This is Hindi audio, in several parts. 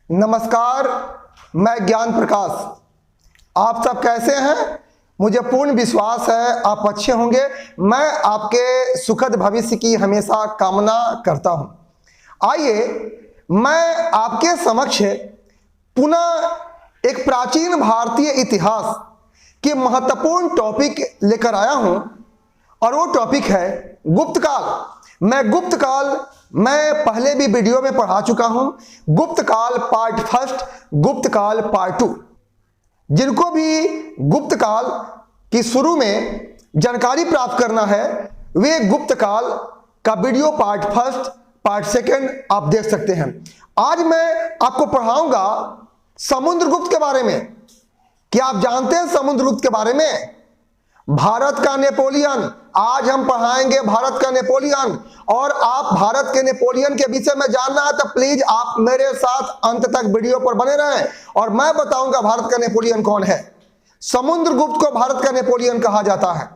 नमस्कार, मैं ज्ञान प्रकाश। आप सब कैसे हैं? मुझे पूर्ण विश्वास है आप अच्छे होंगे। मैं आपके सुखद भविष्य की हमेशा कामना करता हूं। आइए मैं आपके समक्ष पुनः एक प्राचीन भारतीय इतिहास के महत्वपूर्ण टॉपिक लेकर आया हूं और वो टॉपिक है गुप्त काल। मैं पहले भी वीडियो में पढ़ा चुका हूं। गुप्त काल पार्ट फर्स्ट, गुप्त काल पार्ट टू। जिनको भी गुप्त काल की शुरू में जानकारी प्राप्त करना है वे गुप्त काल का video part first part second आप देख सकते हैं। आज मैं आपको पढ़ाऊंगा समुद्रगुप्त के बारे में। क्या आप जानते हैं समुद्रगुप्त के बारे में? भारत का नेपोलियन। आज हम पढ़ाएंगे भारत का नेपोलियन। और आप भारत के नेपोलियन के विषय में जानना है तो प्लीज आप मेरे साथ अंत तक वीडियो पर बने रहें और मैं बताऊंगा भारत का नेपोलियन कौन है। समुद्रगुप्त को भारत का नेपोलियन कहा जाता है।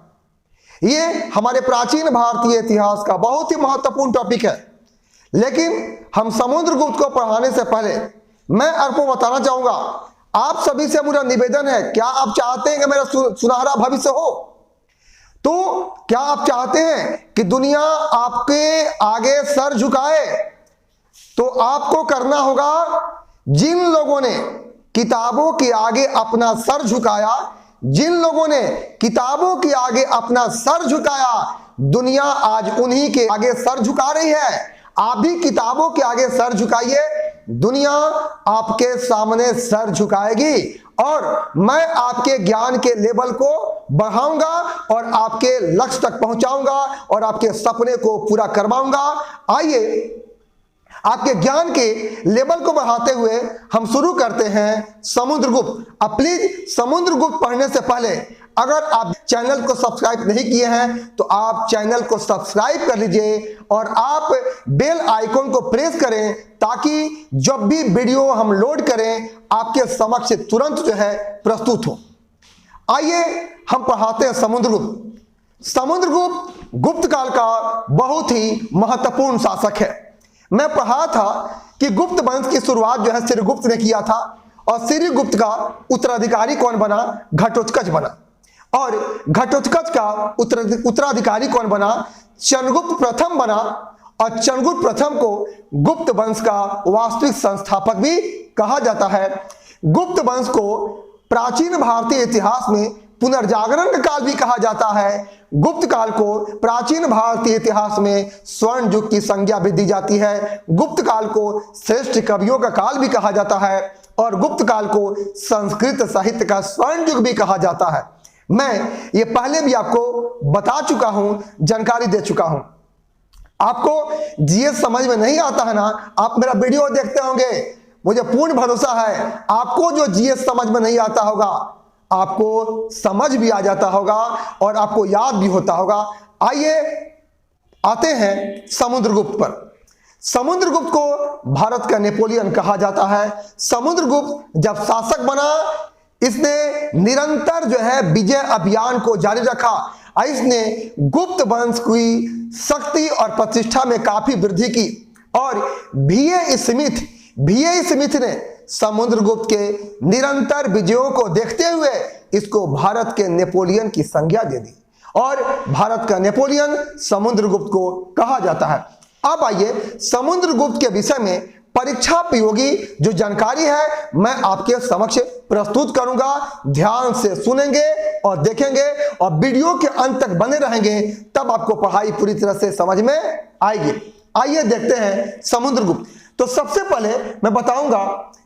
ये हमारे प्राचीन भारतीय इतिहास का बहुत ही महत्वपूर्ण टॉपिक है। लेकिन हम समुद्रगुप्त को पढ़ाने से पहले मैं आपको बताना चाहूंगा, आप सभी से मेरा निवेदन है, क्या आप चाहते हैं कि मेरा सुनहरा भविष्य हो? तो क्या आप चाहते हैं कि दुनिया आपके आगे सर झुकाए? तो आपको करना होगा, जिन लोगों ने किताबों के आगे अपना सर झुकाया, जिन लोगों ने किताबों के आगे अपना सर झुकाया, दुनिया आज उन्हीं के आगे सर झुका रही है। आप भी किताबों के आगे सर झुकाइए, दुनिया आपके सामने सर झुकाएगी और मैं आपके ज्ञान के लेवल को बढ़ाऊंगा और आपके लक्ष्य तक पहुंचाऊंगा और आपके सपने को पूरा करवाऊंगा। आइए आपके ज्ञान के लेवल को बढ़ाते हुए हम शुरू करते हैं समुद्रगुप्त। अब प्लीज समुद्रगुप्त पढ़ने से पहले अगर आप चैनल को सब्सक्राइब नहीं किए हैं तो आप चैनल को सब्सक्राइब कर लीजिए और आप बेल आइकॉन को प्रेस करें ताकि जब भी वीडियो हम लोड करें आपके समक्ष तुरंत जो है प्रस्तुत हो। आइए हम पढ़ाते हैं समुद्रगुप्त। समुद्रगुप्त गुप्त काल का बहुत ही महत्वपूर्ण शासक है। मैं पढ़ा था कि गुप्त वंश की शुरुआत जो है श्रीगुप्त ने किया था और श्रीगुप्त का उत्तराधिकारी कौन बना? घटोत्कच बना। और घटोत्कच का उत्तराधिकारी कौन बना? चंद्रगुप्त प्रथम बना। और चंद्रगुप्त प्रथम को गुप्त वंश का वास्तविक संस्थापक भी कहा जाता है। गुप्त वंश को प्राचीन भारतीय इतिहास में पुनर्जागरण का काल भी कहा जाता है। गुप्त काल को प्राचीन भारतीय इतिहास में स्वर्ण युग की संज्ञा भी दी जाती है। गुप्त काल को श्रेष्ठ कवियों का काल भी कहा जाता है और गुप्त काल को संस्कृत साहित्य का स्वर्ण युग भी कहा जाता है। मैं ये पहले भी आपको बता चुका हूं, जानकारी दे चुका हूं। आपको जीएस समझ में नहीं आता है ना, आप मेरा वीडियो देखते होंगे, मुझे पूर्ण भरोसा है आपको जो जीएस समझ में नहीं आता होगा आपको समझ भी आ जाता होगा और आपको याद भी होता होगा। आइए आते हैं समुद्रगुप्त पर। समुद्रगुप्त को भारत का नेपोलियन कहा जाता है। समुद्रगुप्त जब शासक बना इसने निरंतर जो है विजय अभियान को जारी रखा। इसने गुप्त वंश की शक्ति और प्रतिष्ठा में काफी वृद्धि की और वीए स्मिथ ने समुद्रगुप्त के निरंतर विजयों को देखते हुए इसको भारत के नेपोलियन की संज्ञा दे दी और भारत का नेपोलियन समुद्रगुप्त को कहा जाता है। अब आइए समुद्रगुप्त के विषय में परीक्षा उपयोगी जो जानकारी है मैं आपके समक्ष प्रस्तुत करूंगा। ध्यान से सुनेंगे और देखेंगे और वीडियो के अंत तक बने रहेंगे, तब आपको पढ़ाई पूरी तरह से समझ में आएगी। आइए देखते हैं समुद्रगुप्त। तो सबसे पहले मैं बताऊंगा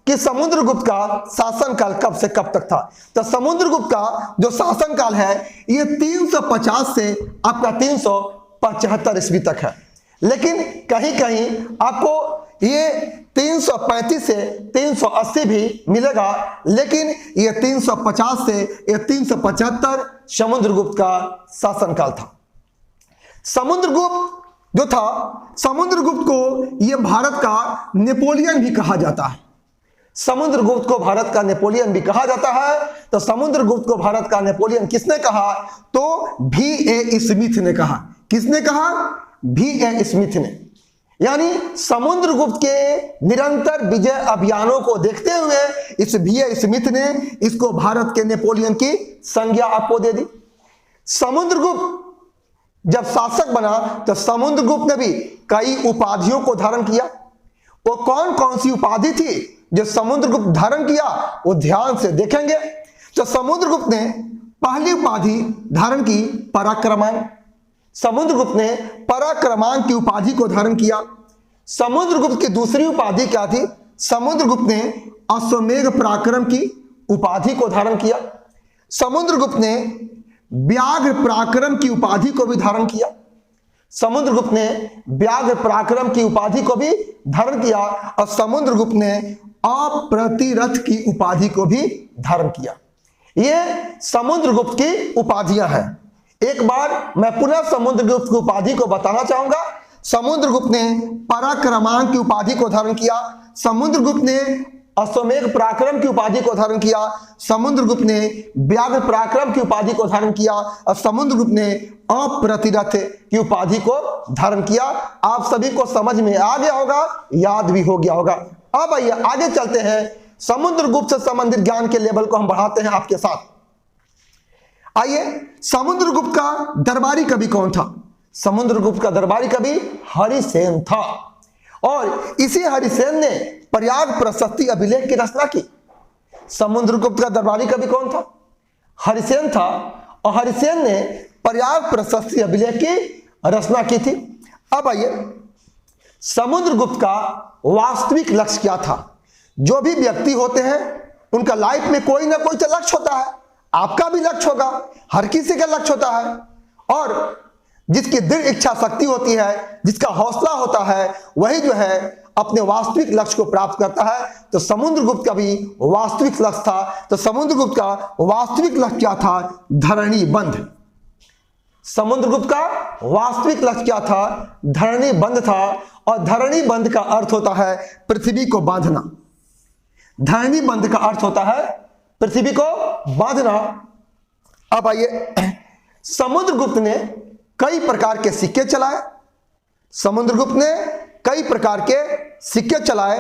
कि समुद्रगुप्त का शासनकाल कब से कब तक था। तो समुद्रगुप्त का जो शासनकाल है ये 350 से आपका 375 ईस्वी तक है। लेकिन कहीं कहीं आपको ये 335 से 380 भी मिलेगा, लेकिन ये 350 से ये 375 समुद्रगुप्त का शासनकाल था। समुद्रगुप्त जो था, समुद्रगुप्त को ये भारत का नेपोलियन भी कहा जाता है। समुद्रगुप्त को भारत का नेपोलियन भी कहा जाता है। तो समुद्रगुप्त को भारत का नेपोलियन किसने कहा? तो वी.ए. स्मिथ ने कहा। किसने कहा? वी.ए. स्मिथ ने। यानी समुद्रगुप्त के निरंतर विजय अभियानों को देखते हुए इस वी स्मिथ ने इसको भारत के नेपोलियन की संज्ञा आपको दे दी। समुद्रगुप्त जब शासक बना तो समुद्रगुप्त ने भी कई उपाधियों को धारण किया। वो कौन कौन सी उपाधि थी जो समुद्रगुप्त धारण किया, वो ध्यान से देखेंगे। तो समुद्रगुप्त ने पहली उपाधि धारण की पराक्रमांक। समुद्रगुप्त ने पराक्रमांक की उपाधि को धारण किया। समुद्रगुप्त की दूसरी उपाधि क्या थी? समुद्रगुप्त ने अश्वमेध पराक्रम की उपाधि को धारण किया। समुद्रगुप्त ने व्याघ्र पराक्रम की उपाधि को भी धारण किया। समुद्रगुप्त ने व्याघ्र पराक्रम की उपाधि को भी धारण किया और समुद्रगुप्त ने अप्रतिरथ की उपाधि को भी धारण किया। ये समुद्रगुप्त की उपाधियां हैं। एक बार मैं पुनः समुद्रगुप्त की उपाधि को बताना चाहूंगा। समुद्रगुप्त ने पराक्रमांक की उपाधि को धारण किया। समुद्रगुप्त ने अश्वमेध पराक्रम की उपाधि को धारण किया। समुद्रगुप्त ने व्याघ्र पराक्रम की उपाधि को धारण किया और समुद्रगुप्त ने अप्रतिरथ की उपाधि को धारण किया। आप सभी को समझ में आ गया होगा, याद भी हो गया होगा। अब आइए आगे चलते हैं। समुद्रगुप्त से संबंधित ज्ञान के लेवल को हम बढ़ाते हैं आपके साथ। आइए, समुद्रगुप्त का दरबारी कवि कौन था? समुद्रगुप्त का दरबारी कवि हरिसेन था और इसी हरिसेन ने प्रयाग प्रशस्ति अभिलेख की रचना की। समुद्रगुप्त का दरबारी कवि कौन था? हरिसेन था और हरिसेन ने प्रयाग प्रशस्ति अभिलेख की रचना की थी। अब आइए, समुद्रगुप्त का वास्तविक लक्ष्य क्या था? जो भी व्यक्ति होते हैं उनका लाइफ में कोई ना कोई तो लक्ष्य होता है। आपका भी लक्ष्य होगा, हर किसी का लक्ष्य होता है और जिसकी दृढ़ इच्छा शक्ति होती है, जिसका हौसला होता है, वही जो है अपने वास्तविक लक्ष्य को प्राप्त करता है। तो समुद्रगुप्त का भी वास्तविक लक्ष्य था। तो समुद्रगुप्त का वास्तविक लक्ष्य क्या था? धरणी बंध। समुद्रगुप्त का वास्तविक लक्ष्य क्या था? धरणी बंध था और धरणी बंध का अर्थ होता है पृथ्वी को बांधना। धरणी बंध का अर्थ होता है पृथ्वी को बांधना। अब आइए, समुद्रगुप्त ने कई प्रकार के सिक्के चलाए। समुद्रगुप्त ने कई प्रकार के सिक्के चलाए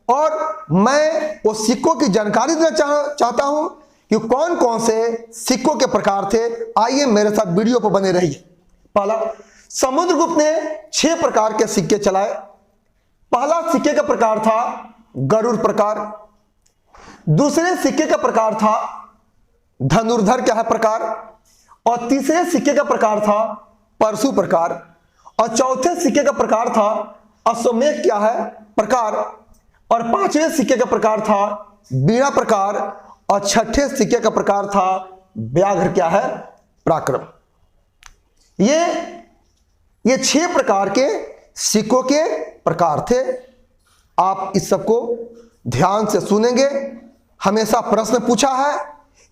और मैं वो सिक्कों की जानकारी देना चाहता हूं कि कौन कौन से सिक्कों के प्रकार थे। आइए मेरे साथ वीडियो पर बने रहिए। पहला, समुद्रगुप्त ने 6 प्रकार के सिक्के चलाए। पहला सिक्के का प्रकार था गरुड़ प्रकार। दूसरे सिक्के का प्रकार था धनुर्धर क्या है प्रकार और तीसरे सिक्के का प्रकार था परशु प्रकार और चौथे सिक्के का प्रकार था अश्वमेध क्या है प्रकार और पांचवें सिक्के का प्रकार था वीणा प्रकार और छठे सिक्के का प्रकार था व्याघ्र क्या है पराक्रम। ये 6 प्रकार के सिक्कों के प्रकार थे। आप इस सबको ध्यान से सुनेंगे। हमेशा प्रश्न पूछा है।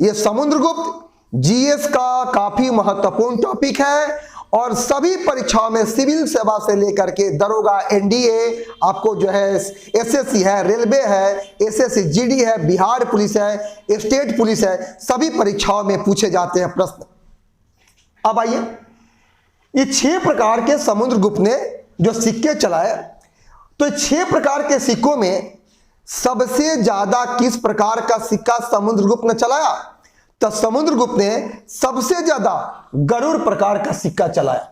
यह समुद्रगुप्त जीएस का काफी महत्वपूर्ण टॉपिक है और सभी परीक्षाओं में सिविल सेवा से लेकर के दरोगा, एनडीए, आपको जो है एसएससी है, रेलवे है, एसएससी जीडी है, बिहार पुलिस है, स्टेट पुलिस है, सभी परीक्षाओं में पूछे जाते हैं प्रश्न। अब आइए, ये 6 प्रकार के समुद्रगुप्त ने जो सिक्के चलाए, तो 6 प्रकार के सिक्कों में सबसे ज्यादा किस प्रकार का सिक्का समुद्रगुप्त ने चलाया? तो समुद्रगुप्त ने सबसे ज्यादा गरुड़ प्रकार का सिक्का चलाया।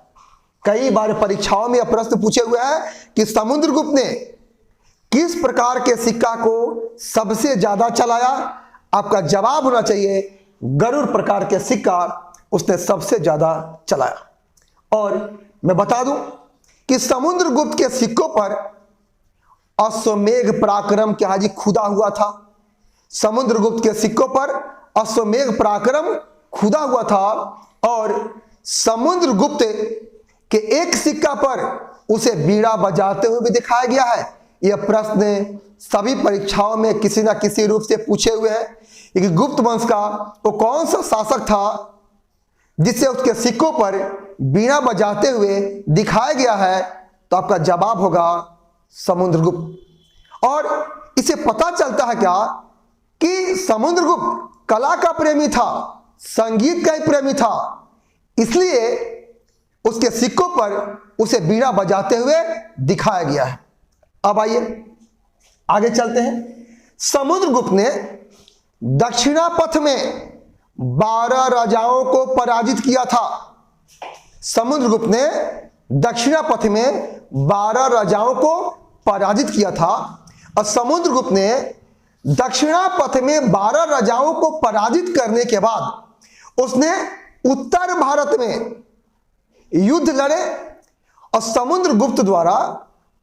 कई बार परीक्षाओं में यह प्रश्न पूछे हुए हैं कि समुद्रगुप्त ने किस प्रकार के सिक्का को सबसे ज्यादा चलाया। आपका जवाब होना चाहिए गरुड़ प्रकार के सिक्का उसने सबसे ज्यादा चलाया। और मैं बता दूं कि समुद्रगुप्त के सिक्कों पर अश्वमेध पराक्रम क्या जी खुदा हुआ था। समुद्रगुप्त के सिक्कों पर अश्वमेध पराक्रम खुदा हुआ था और समुद्रगुप्त के एक सिक्का पर उसे बीड़ा बजाते हुए भी दिखाया गया है। यह प्रश्न सभी परीक्षाओं में किसी ना किसी रूप से पूछे हुए हैं कि गुप्त वंश का वो कौन सा शासक था जिससे उसके सिक्कों पर बीड़ा बजाते हुए दिखाया गया है। तो आपका जवाब होगा समुद्रगुप्त। और इसे पता चलता है क्या कि समुद्रगुप्त कला का प्रेमी था, संगीत का ही प्रेमी था, इसलिए उसके सिक्कों पर उसे बीड़ा बजाते हुए दिखाया गया है। अब आइए आगे चलते हैं। समुद्रगुप्त ने दक्षिणापथ में 12 राजाओं को पराजित किया था। समुद्रगुप्त ने दक्षिणापथ में 12 राजाओं को पराजित किया था और समुद्रगुप्त ने दक्षिणापथ में 12 राजाओं को पराजित करने के बाद उसने उत्तर भारत में युद्ध लड़े और समुद्रगुप्त द्वारा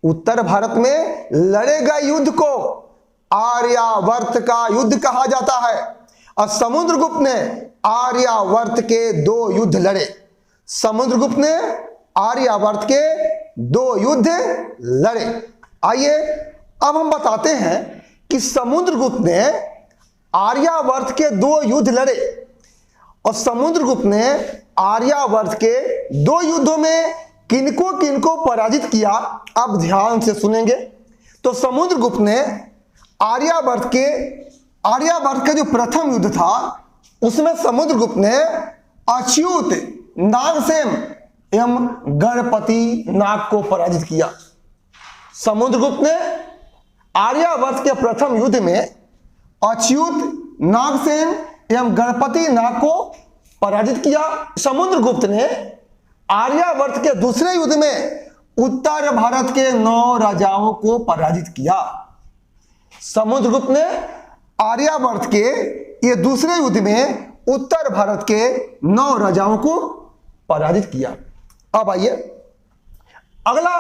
उत्तर भारत में लड़े गए युद्ध को आर्यावर्त का युद्ध कहा जाता है और समुद्रगुप्त ने आर्यावर्त के 2 युद्ध लड़े। समुद्रगुप्त ने आर्यावर्त के 2 युद्ध लड़े। आइए अब हम बताते हैं कि समुद्रगुप्त ने आर्यावर्त के 2 युद्ध लड़े और समुद्रगुप्त ने आर्यावर्त के 2 युद्धों में किनको किनको पराजित किया, अब ध्यान से सुनेंगे। तो समुद्रगुप्त ने आर्यावर्त का जो प्रथम युद्ध था उसमें समुद्रगुप्त ने अच्युत, नागसेन एवं गणपति नाग को पराजित किया। समुद्रगुप्त ने आर्यावर्त के प्रथम युद्ध में अच्युत, नागसेन एवं गणपति नाग को पराजित किया। समुद्रगुप्त ने आर्यावर्त के दूसरे युद्ध में उत्तर भारत के 9 राजाओं को पराजित किया। समुद्रगुप्त ने आर्यावर्त के ये दूसरे युद्ध में उत्तर भारत के 9 राजाओं को पराजित किया। अब आइए अगला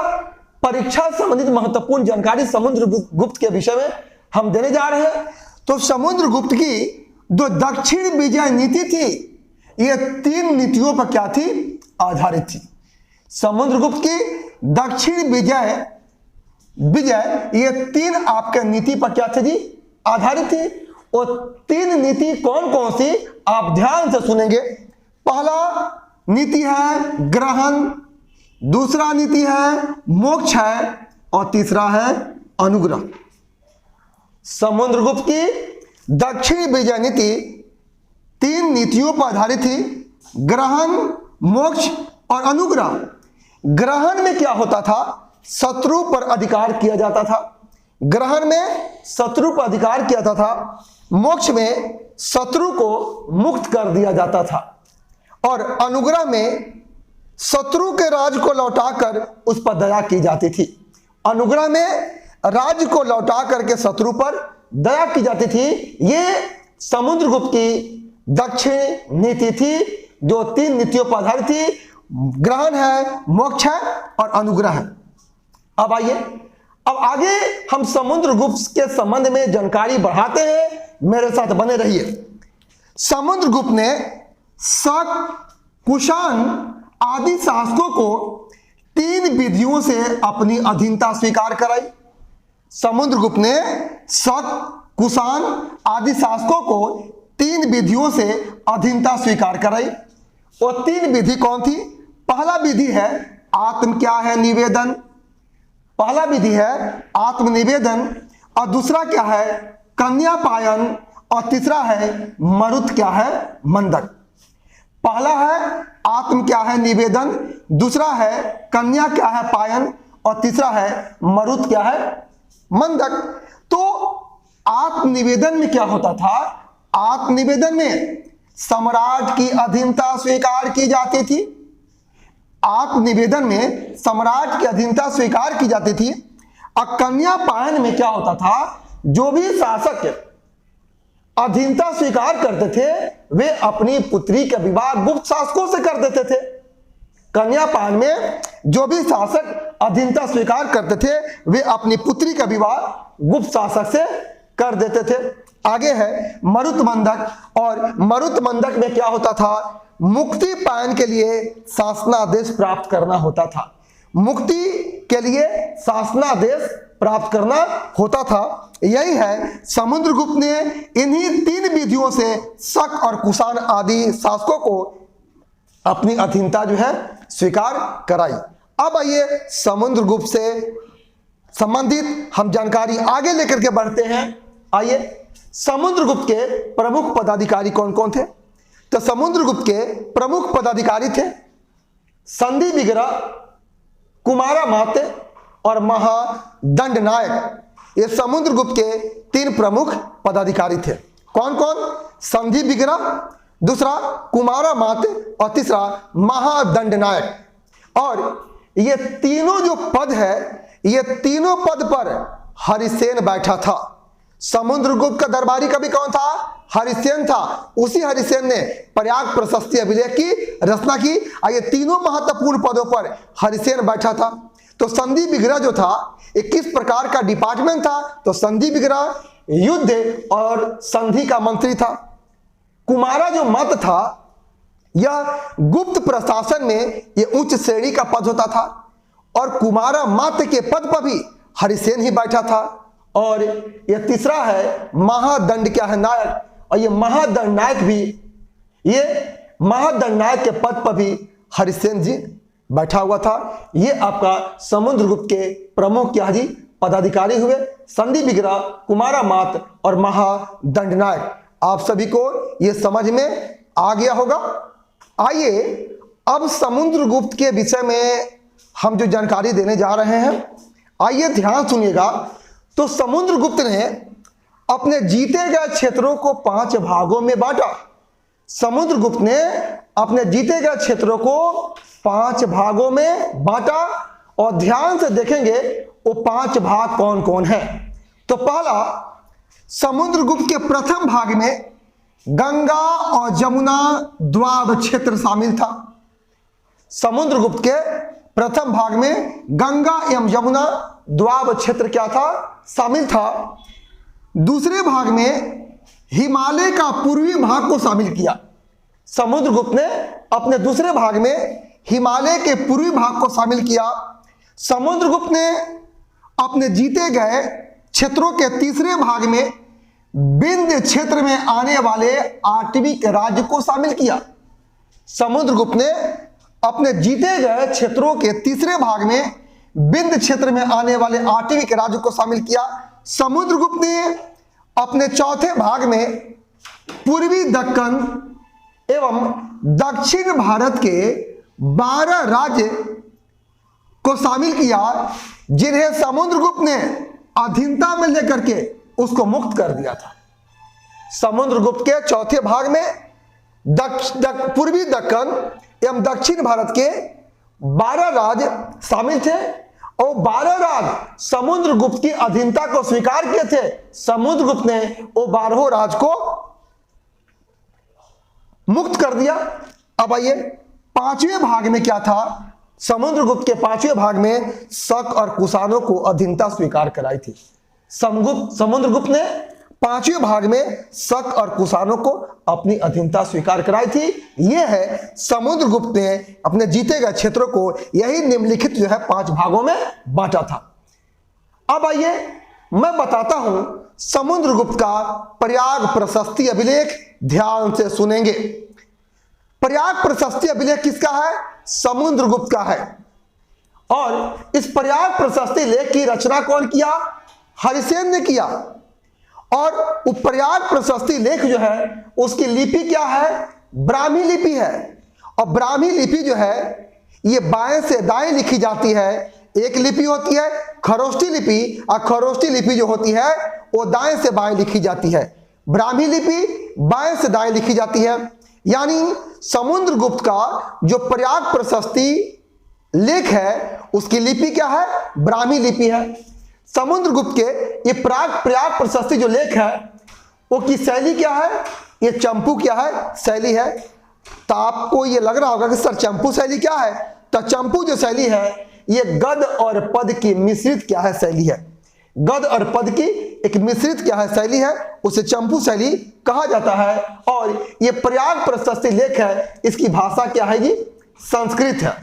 परीक्षा संबंधित महत्वपूर्ण जानकारी समुद्रगुप्त के विषय में हम देने जा रहे हैं। तो समुद्रगुप्त की जो दक्षिण विजय नीति थी ये 3 नीतियों पर क्या थी, आधारित थी। समुद्रगुप्त की दक्षिण विजय ये 3 आपके नीति पर क्या थे जी, आधारित थी। और 3 नीति कौन कौन सी, आप ध्यान से सुनेंगे। पहला नीति है ग्रहण, दूसरा नीति है मोक्ष है और तीसरा है अनुग्रह। समुद्रगुप्त की दक्षिण विजय नीति 3 नीतियों पर आधारित थी, ग्रहण, मोक्ष और अनुग्रह। ग्रहण में क्या होता था, शत्रु पर अधिकार किया जाता था। ग्रहण में शत्रु पर अधिकार किया जाता था, मोक्ष में शत्रु को मुक्त कर दिया जाता था और अनुग्रह में शत्रु के राज को लौटाकर उस पर दया की जाती थी। अनुग्रह में राज्य को लौटा करके शत्रु पर दया की जाती थी। ये समुद्रगुप्त की दक्षिण नीति थी जो 3 नीतियों पर आधारित थी, ग्रहण है, मोक्ष है और अनुग्रह है। अब आइए अब आगे हम समुद्रगुप्त के संबंध में जानकारी बढ़ाते हैं, मेरे साथ बने रहिए। समुद्रगुप्त ने शक, कुषाण आदि शासकों को 3 विधियों से अपनी अधीनता स्वीकार कराई। समुद्रगुप्त ने शक, कुषाण आदि शासकों को 3 विधियों से अधीनता स्वीकार कराई। और 3 विधि कौन थी? पहला विधि है आत्म क्या है निवेदन, पहला विधि है आत्मनिवेदन और दूसरा क्या है कन्या पायन और तीसरा है मरुत क्या है मंदक। पहला है आत्म क्या है निवेदन, दूसरा है कन्या क्या है पायन और तीसरा है मरुत क्या है मंदक। तो आत्मनिवेदन में क्या होता था, आत्मनिवेदन में सम्राट की अधीनता स्वीकार की जाती थी। आत्मनिवेदन में सम्राट की अधीनता स्वीकार की जाती थी। और कन्या पायन में क्या होता था, जो भी शासक अधीनता स्वीकार करते थे वे अपनी पुत्री का विवाह गुप्त शासकों से कर देते थे। कन्या पायन में जो भी शासक अधीनता स्वीकार करते थे वे अपनी पुत्री का विवाह गुप्त शासक से कर देते थे। आगे है मरुत मंदक, और मरुत मंदक में क्या होता था, मुक्ति पायन के लिए शासनादेश प्राप्त करना होता था। मुक्ति के लिए शासनादेश प्राप्त करना होता था। यही है समुद्रगुप्त ने इन्हीं 3 विधियों से शक और कुषाण आदि शासकों को अपनी अधीनता जो है स्वीकार कराई। अब आइए समुद्रगुप्त से संबंधित हम जानकारी आगे लेकर के बढ़ते हैं। आइए समुद्रगुप्त के प्रमुख पदाधिकारी कौन कौन थे? तो समुद्रगुप्त के प्रमुख पदाधिकारी थे संधि विग्रह, कुमारामात्य और महादंडनायक, ये समुद्रगुप्त के 3 प्रमुख पदाधिकारी थे। कौन कौन? संधि विग्रह, दूसरा कुमारामात्य और तीसरा महादंडनायक। और ये तीनों जो पद है, ये तीनों पद पर हरिसेन बैठा था। समुद्रगुप्त का दरबारी कभी कौन था? हरिसेन था। उसी हरिसेन ने प्रयाग प्रशस्ति अभिलेख की रचना की। ये तीनों महत्वपूर्ण पदों पर हरिसेन बैठा था। तो संधि विग्रह जो था, ये किस प्रकार का डिपार्टमेंट था? तो संधि विग्रह युद्ध और संधि का मंत्री था। कुमारा जो मत था, यह गुप्त प्रशासन में ये उच्च श्रेणी का पद होता था। और कुमारा मत के पद पर भी हरिसेन ही बैठा था। और यह तीसरा है महादंड क्या है? नायक। और ये महादंडनायक भी, ये महादंडनायक के पद पर भी हरिसेन जी बैठा हुआ था। ये आपका समुद्रगुप्त के प्रमुख क्या जी? पदाधिकारी हुए। संधि विग्रह, कुमारामात्य और महादंडनायक। आप सभी को ये समझ में आ गया होगा। आइए अब समुद्रगुप्त के विषय में हम जो जानकारी देने जा रहे हैं, आइए ध्यान सुनिएगा। तो समुद्रगुप्त ने अपने जीते गए क्षेत्रों को 5 भागों में बांटा। समुद्रगुप्त ने अपने जीते गए क्षेत्रों को 5 भागों में बांटा। और ध्यान से देखेंगे वो 5 भाग कौन कौन है। तो पहला, समुद्रगुप्त के प्रथम भाग में गंगा और जमुना द्वाब क्षेत्र शामिल था। समुद्रगुप्त के प्रथम भाग में गंगा एवं यमुना द्वाब क्षेत्र क्या था? शामिल था। दूसरे भाग में हिमालय का पूर्वी भाग को शामिल किया। समुद्रगुप्त ने अपने दूसरे भाग में हिमालय के पूर्वी भाग को शामिल किया। समुद्रगुप्त ने अपने जीते गए क्षेत्रों के तीसरे भाग में विंध्य क्षेत्र में आने वाले आटविक राज्य को शामिल किया। समुद्रगुप्त ने अपने जीते गए क्षेत्रों के तीसरे भाग में विंध्य क्षेत्र में आने वाले आटविक राज्य को शामिल किया। समुद्रगुप्त ने अपने चौथे भाग में पूर्वी दक्कन एवं दक्षिण भारत के 12 राज्य को शामिल किया, जिन्हें समुद्रगुप्त ने अधीनता में लेकर के उसको मुक्त कर दिया था। समुद्रगुप्त के चौथे भाग में पूर्वी दक्कन एवं दक्षिण भारत के 12 राज्य शामिल थे। और 12 राज्य समुद्रगुप्त की अधीनता को स्वीकार किए थे। समुद्रगुप्त ने वो 12 राज्य को मुक्त कर दिया। अब आइए 5वें भाग में क्या था? समुद्रगुप्त के 5वें भाग में शक और कुषाणों को अधीनता स्वीकार कराई थी। समुद्रगुप्त ने 5वें भाग में शक और कुषाणों को अपनी अधीनता स्वीकार कराई थी। यह है समुद्रगुप्त ने अपने जीते गए क्षेत्रों को यही निम्नलिखित जो है 5 भागों में बांटा था। अब आइए मैं बताता हूं समुद्रगुप्त का प्रयाग प्रशस्ति अभिलेख। ध्यान से सुनेंगे। प्रयाग प्रशस्ति अभिलेख किसका है? समुद्रगुप्त का है। और इस प्रयाग प्रशस्ति लेख की रचना कौन किया? हरिसेन ने किया। और प्रयाग प्रशस्ति लेख जो है उसकी लिपि क्या है? ब्राह्मी लिपि है। और ब्राह्मी लिपि जो है ये बाएं से दाएं लिखी जाती है। एक लिपि होती है खरोष्टी लिपि, और खरोष्टी लिपि जो होती है वो दाएं से बाएं लिखी जाती है। ब्राह्मी लिपि बाएं से दाएं लिखी जाती है। यानी समुद्रगुप्त का जो प्रयाग प्रशस्ति लेख है उसकी लिपि क्या है? ब्राह्मी लिपि है। समुद्रगुप्त के ये प्रयाग प्रशस्ति जो लेख है वो की शैली क्या है? ये चंपू क्या है? शैली है। तो आपको ये लग रहा होगा कि सर चंपू शैली क्या है? तो चंपू जो शैली है ये गद और पद की मिश्रित क्या है? शैली है। गद और पद की एक मिश्रित क्या है? शैली है। उसे चंपू शैली कहा जाता है। और ये प्रयाग प्रशस्ति लेख है, इसकी भाषा क्या है? ये संस्कृत है।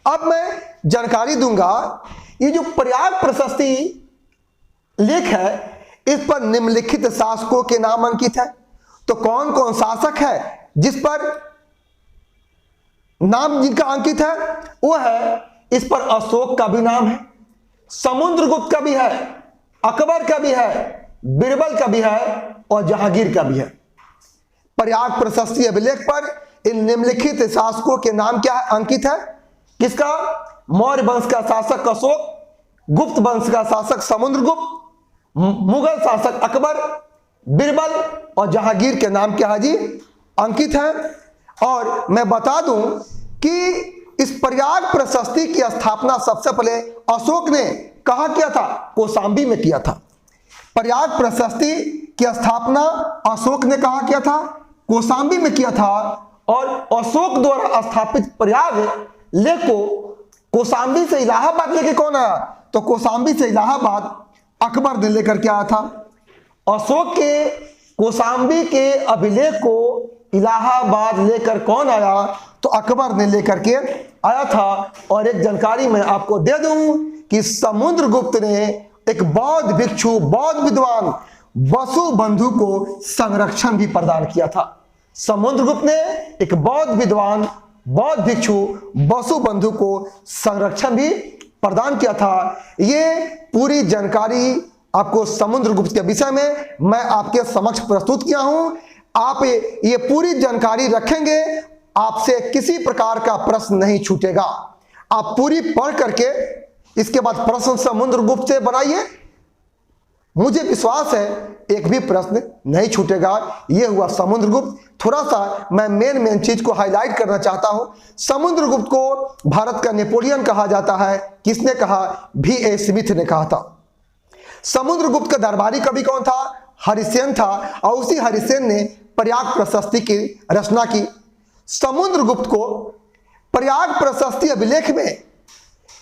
अब मैं जानकारी दूंगा ये जो प्रयाग प्रशस्ति लेख है इस पर निम्नलिखित शासकों के नाम अंकित है। तो कौन कौन शासक है जिस पर नाम जिनका अंकित है? वो है, इस पर अशोक का भी नाम है, समुद्रगुप्त का भी है, अकबर का भी है, बीरबल का भी है और जहांगीर का भी है। प्रयाग प्रशस्ति अभिलेख पर इन निम्नलिखित शासकों के नाम क्या है अंकित है? किसका? मौर्य वंश का शासक अशोक, गुप्त वंश का शासक समुद्रगुप्त, मुगल शासक अकबर, बिरबल और जहांगीर के नाम क्या है जी? अंकित है। और मैं बता दूं कि इस प्रयाग प्रशस्ति की स्थापना सबसे पहले अशोक ने कहाँ किया था? कौशाम्बी में किया था। प्रयाग प्रशस्ति की स्थापना अशोक ने कहाँ किया था? कौशाम्बी में किया था। और अशोक द्वारा स्थापित प्रयाग लेक को कौशाम्बी से इलाहाबाद लेके कौन आया? तो कौशाम्बी से इलाहाबाद अकबर ने लेकर के आया था। अशोक के कौशाम्बी के अभिलेख को इलाहाबाद लेकर कौन आया? तो अकबर ने लेकर के आया था। और एक जानकारी मैं आपको दे दूं कि समुद्रगुप्त ने एक बौद्ध भिक्षु, बौद्ध विद्वान वसुबंधु को संरक्षण भी प्रदान किया था। समुद्रगुप्त ने एक बौद्ध विद्वान, बौद्ध भिक्षु वसुबंधु को संरक्षण भी प्रदान किया था। ये पूरी जानकारी आपको समुद्रगुप्त के विषय में मैं आपके समक्ष प्रस्तुत किया हूं। आप ये पूरी जानकारी रखेंगे, आपसे किसी प्रकार का प्रश्न नहीं छूटेगा। आप पूरी पढ़ करके इसके बाद प्रश्न समुद्रगुप्त से बनाइए, मुझे विश्वास है एक भी प्रश्न नहीं छूटेगा। यह हुआ समुद्रगुप्त। थोड़ा सा मैं मेन चीज को हाईलाइट करना चाहता हूं। समुद्रगुप्त को भारत का नेपोलियन कहा जाता है। किसने कहा? V.A. स्मिथ ने कहा था। समुद्रगुप्त का दरबारी कवि कौन था? हरिसेन था। और उसी हरिसेन ने प्रयाग प्रशस्ति की रचना की। समुद्रगुप्त को प्रयाग प्रशस्ति अभिलेख में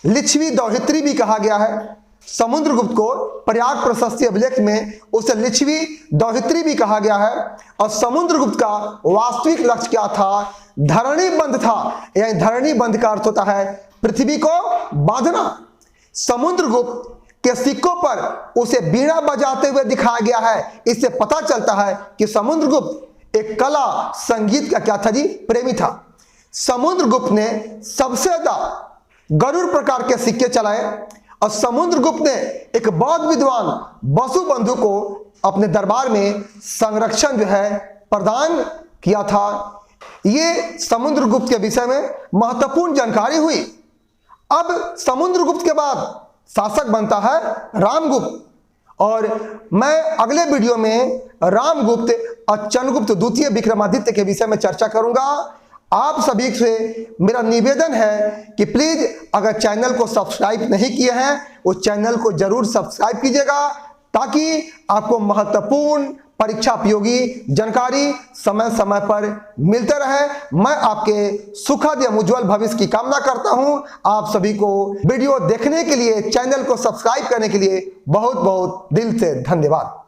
लिच्छवी दौहित्री भी कहा गया है। समुद्रगुप्त को प्रयाग प्रशस्ति अभिलेख में उसे लिच्छवी दौहित्री भी कहा गया है। और समुद्रगुप्त का वास्तविक लक्ष्य क्या था? धरणी बंध था। यानी धरणी बंध का अर्थ होता है पृथ्वी को बांधना। समुद्रगुप्त के सिक्कों पर उसे बीड़ा बजाते हुए दिखाया गया है। इससे पता चलता है कि समुद्रगुप्त एक कला संगीत का क्या था जी? प्रेमी था। समुद्रगुप्त ने सबसे ज्यादा गरुड़ प्रकार के सिक्के चलाए। और समुद्रगुप्त ने एक बौद्ध विद्वान वसुबंधु को अपने दरबार में संरक्षण जो है प्रदान किया था। ये समुद्रगुप्त के विषय में महत्वपूर्ण जानकारी हुई। अब समुद्रगुप्त के बाद शासक बनता है रामगुप्त। और मैं अगले वीडियो में रामगुप्त और चंद्रगुप्त द्वितीय विक्रमादित्य के विषय में चर्चा करूंगा। आप सभी से मेरा निवेदन है कि प्लीज अगर चैनल को सब्सक्राइब नहीं किए हैं उस चैनल को जरूर सब्सक्राइब कीजिएगा, ताकि आपको महत्वपूर्ण परीक्षा उपयोगी जानकारी समय समय पर मिलते रहे। मैं आपके सुखद एवं उज्जवल भविष्य की कामना करता हूं। आप सभी को वीडियो देखने के लिए, चैनल को सब्सक्राइब करने के लिए बहुत बहुत दिल से धन्यवाद।